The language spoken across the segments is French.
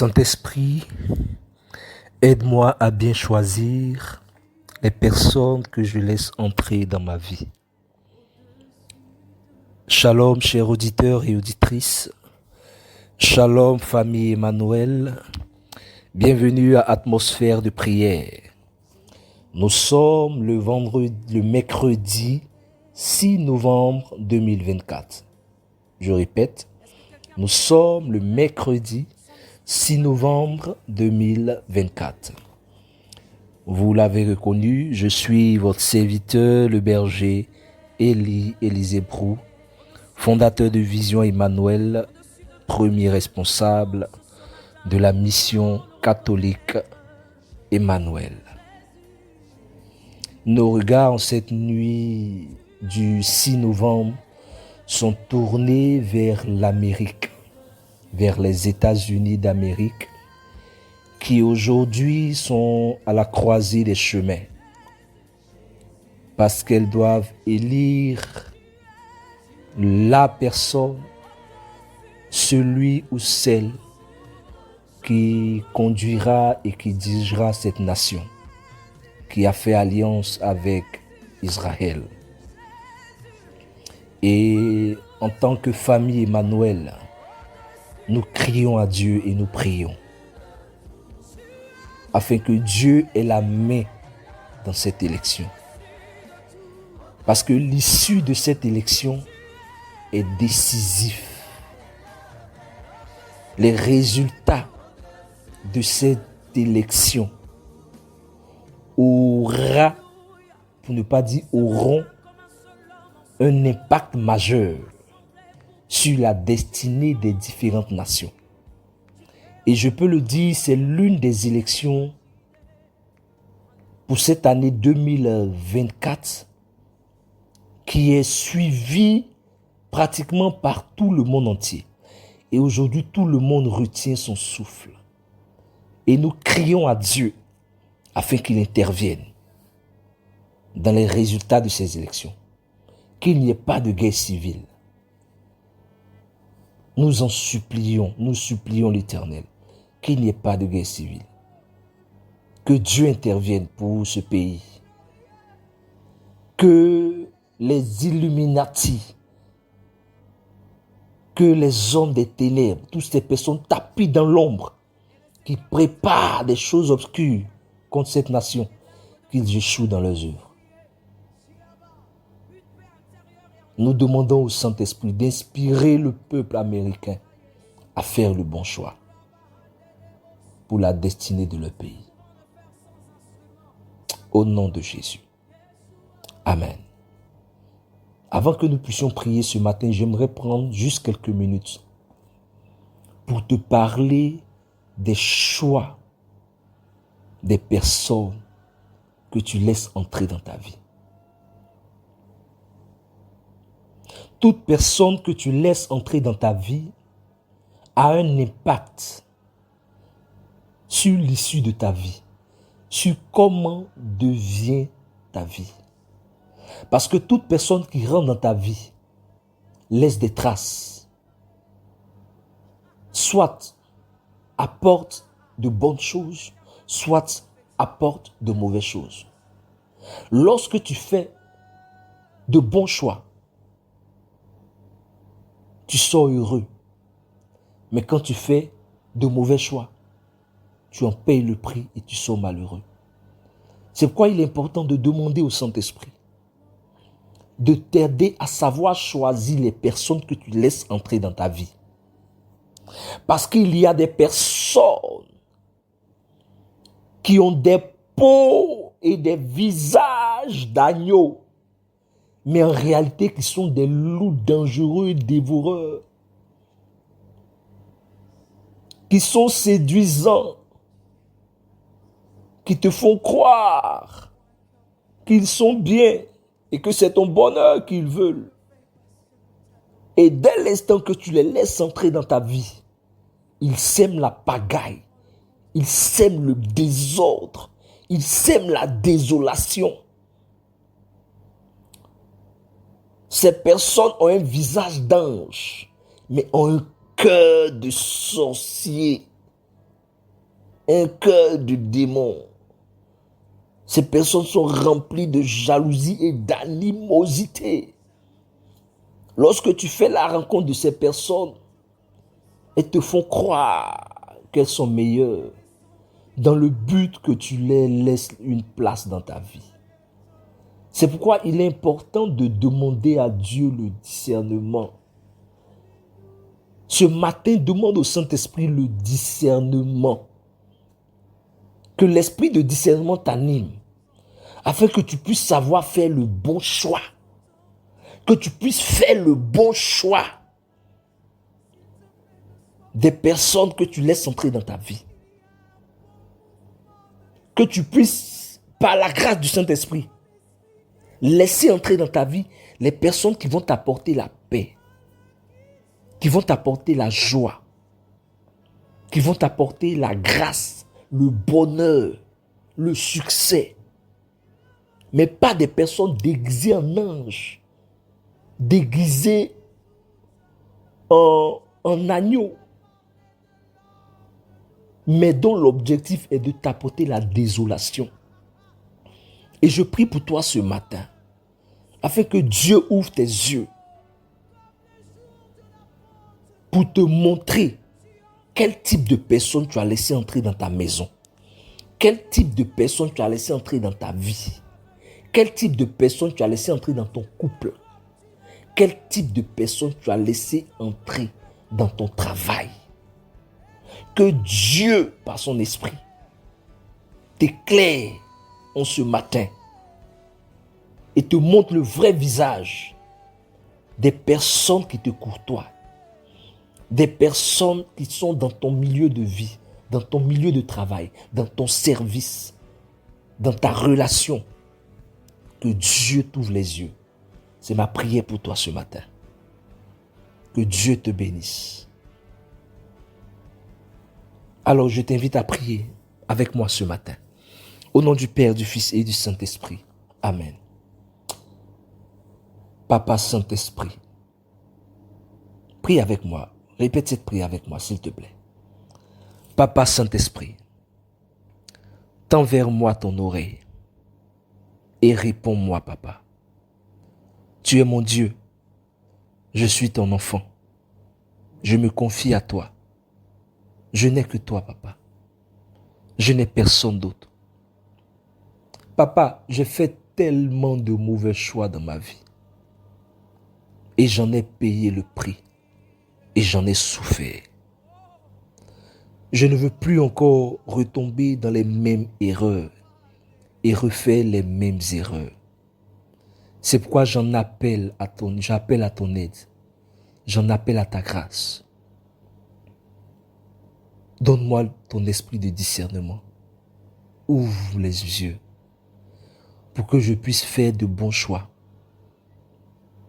Saint-Esprit, aide-moi à bien choisir les personnes que je laisse entrer dans ma vie. Shalom, chers auditeurs et auditrices. Shalom, famille Emmanuel. Bienvenue à Atmosphère de prière. Nous sommes le mercredi 6 novembre 2024. Je répète, nous sommes le mercredi 6 novembre 2024. Vous l'avez reconnu, je suis votre serviteur, le berger Élisée Brou, fondateur de Vision Emmanuel, premier responsable de la mission catholique Emmanuel. Nos regards en cette nuit du 6 novembre sont tournés vers l'Amérique, vers les États-Unis d'Amérique, qui aujourd'hui sont à la croisée des chemins, parce qu'elles doivent élire la personne, celui ou celle qui conduira et qui dirigera cette nation, qui a fait alliance avec Israël. Et en tant que famille Emmanuel, nous crions à Dieu et nous prions afin que Dieu ait la main dans cette élection. Parce que l'issue de cette élection est décisif. Les résultats de cette élection aura, pour ne pas dire auront, un impact majeur sur la destinée des différentes nations. Et je peux le dire, c'est l'une des élections pour cette année 2024 qui est suivie pratiquement par tout le monde entier. Et aujourd'hui, tout le monde retient son souffle. Et nous crions à Dieu afin qu'il intervienne dans les résultats de ces élections. Qu'il n'y ait pas de guerre civile. Nous supplions l'Éternel, qu'il n'y ait pas de guerre civile. Que Dieu intervienne pour ce pays. Que les Illuminati, que les hommes des ténèbres, toutes ces personnes tapis dans l'ombre, qui préparent des choses obscures contre cette nation, qu'ils échouent dans leurs œuvres. Nous demandons au Saint-Esprit d'inspirer le peuple américain à faire le bon choix pour la destinée de leur pays. Au nom de Jésus. Amen. Avant que nous puissions prier ce matin, j'aimerais prendre juste quelques minutes pour te parler des choix des personnes que tu laisses entrer dans ta vie. Toute personne que tu laisses entrer dans ta vie a un impact sur l'issue de ta vie, sur comment devient ta vie. Parce que toute personne qui rentre dans ta vie laisse des traces, soit apporte de bonnes choses, soit apporte de mauvaises choses. Lorsque tu fais de bons choix, tu sors heureux. Mais quand tu fais de mauvais choix, tu en payes le prix et tu sors malheureux. C'est pourquoi il est important de demander au Saint-Esprit de t'aider à savoir choisir les personnes que tu laisses entrer dans ta vie. Parce qu'il y a des personnes qui ont des peaux et des visages d'agneaux, mais en réalité qui sont des loups dangereux et dévoreurs, qui sont séduisants, qui te font croire qu'ils sont bien et que c'est ton bonheur qu'ils veulent. Et dès l'instant que tu les laisses entrer dans ta vie, ils sèment la pagaille, ils sèment le désordre, ils sèment la désolation. Ces personnes ont un visage d'ange, mais ont un cœur de sorcier. un cœur de démon. Ces personnes sont remplies de jalousie et d'animosité. Lorsque tu fais la rencontre de ces personnes, elles te font croire qu'elles sont meilleures dans le but que tu les laisses une place dans ta vie. C'est pourquoi il est important de demander à Dieu le discernement. Ce matin, demande au Saint-Esprit le discernement. Que l'esprit de discernement t'anime, afin que tu puisses savoir faire le bon choix. Que tu puisses faire le bon choix des personnes que tu laisses entrer dans ta vie. Que tu puisses, par la grâce du Saint-Esprit, laisser entrer dans ta vie les personnes qui vont t'apporter la paix, qui vont t'apporter la joie, qui vont t'apporter la grâce, le bonheur, le succès. Mais pas des personnes déguisées en anges, déguisées en agneau, mais dont l'objectif est de t'apporter la désolation. Et je prie pour toi ce matin, afin que Dieu ouvre tes yeux pour te montrer quel type de personne tu as laissé entrer dans ta maison, quel type de personne tu as laissé entrer dans ta vie, quel type de personne tu as laissé entrer dans ton couple, quel type de personne tu as laissé entrer dans ton travail. Que Dieu, par son esprit, t'éclaire en ce matin et te montre le vrai visage des personnes qui te courtoient, des personnes qui sont dans ton milieu de vie, dans ton milieu de travail, dans ton service, dans ta relation. Que Dieu t'ouvre les yeux. C'est ma prière pour toi ce matin. Que Dieu te bénisse. Alors je t'invite à prier avec moi ce matin. Au nom du Père, du Fils et du Saint-Esprit. Amen. Papa Saint-Esprit, prie avec moi. Répète cette prière avec moi, s'il te plaît. Papa Saint-Esprit, tends vers moi ton oreille et réponds-moi, Papa. Tu es mon Dieu. Je suis ton enfant. Je me confie à toi. Je n'ai que toi, Papa. Je n'ai personne d'autre. Papa, j'ai fait tellement de mauvais choix dans ma vie. Et j'en ai payé le prix. Et j'en ai souffert. Je ne veux plus encore retomber dans les mêmes erreurs et refaire les mêmes erreurs. C'est pourquoi j'appelle à ton aide. J'en appelle à ta grâce. Donne-moi ton esprit de discernement. Ouvre les yeux pour que je puisse faire de bons choix.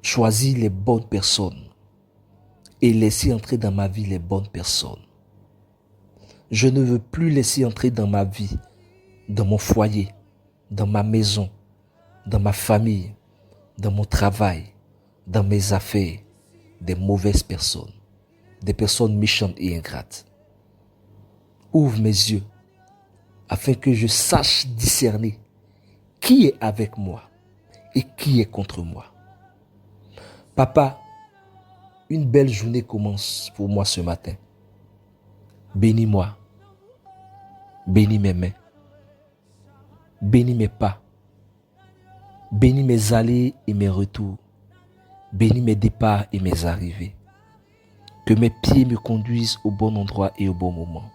Choisis les bonnes personnes et laisser entrer dans ma vie les bonnes personnes. Je ne veux plus laisser entrer dans ma vie, dans mon foyer, dans ma maison, dans ma famille, dans mon travail, dans mes affaires, des mauvaises personnes, des personnes méchantes et ingrates. Ouvre mes yeux afin que je sache discerner qui est avec moi et qui est contre moi. Papa, une belle journée commence pour moi ce matin. Bénis-moi, bénis mes mains, bénis mes pas, bénis mes allées et mes retours, bénis mes départs et mes arrivées. Que mes pieds me conduisent au bon endroit et au bon moment.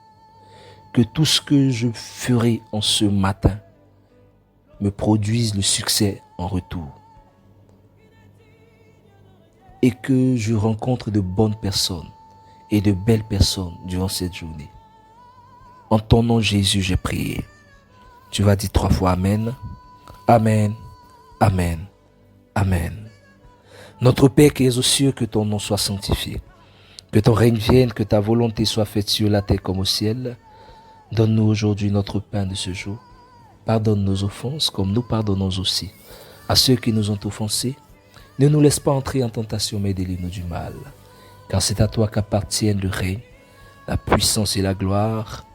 Que tout ce que je ferai en ce matin me produise le succès en retour. Et que je rencontre de bonnes personnes et de belles personnes durant cette journée. En ton nom Jésus, j'ai prié. Tu vas dire 3 fois Amen, Amen, Amen, Amen. Notre Père qui es aux cieux, que ton nom soit sanctifié. Que ton règne vienne, que ta volonté soit faite sur la terre comme au ciel. Donne-nous aujourd'hui notre pain de ce jour. Pardonne nos offenses comme nous pardonnons aussi à ceux qui nous ont offensés. Ne nous laisse pas entrer en tentation, mais délivre-nous du mal. Car c'est à toi qu'appartiennent le règne, la puissance et la gloire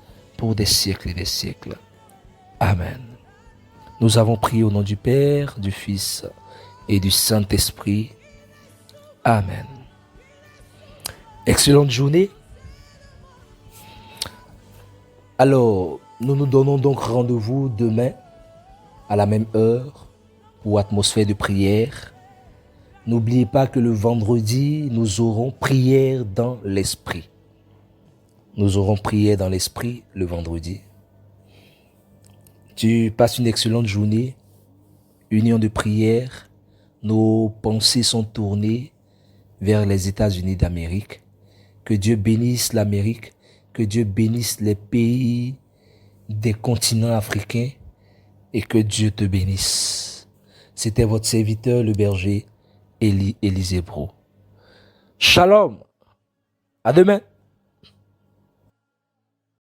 pour des siècles et des siècles. Amen. Nous avons prié au nom du Père, du Fils et du Saint-Esprit. Amen. Excellente journée. Alors, nous nous donnons donc rendez-vous demain à la même heure pour atmosphère de prière. N'oubliez pas que le vendredi, nous aurons prière dans l'esprit. Nous aurons prière dans l'esprit le vendredi. Tu passes une excellente journée, union de prière. Nos pensées sont tournées vers les États-Unis d'Amérique. Que Dieu bénisse l'Amérique, que Dieu bénisse les pays des continents africains et que Dieu te bénisse. C'était votre serviteur, le berger Élisée Bro. Shalom. À demain.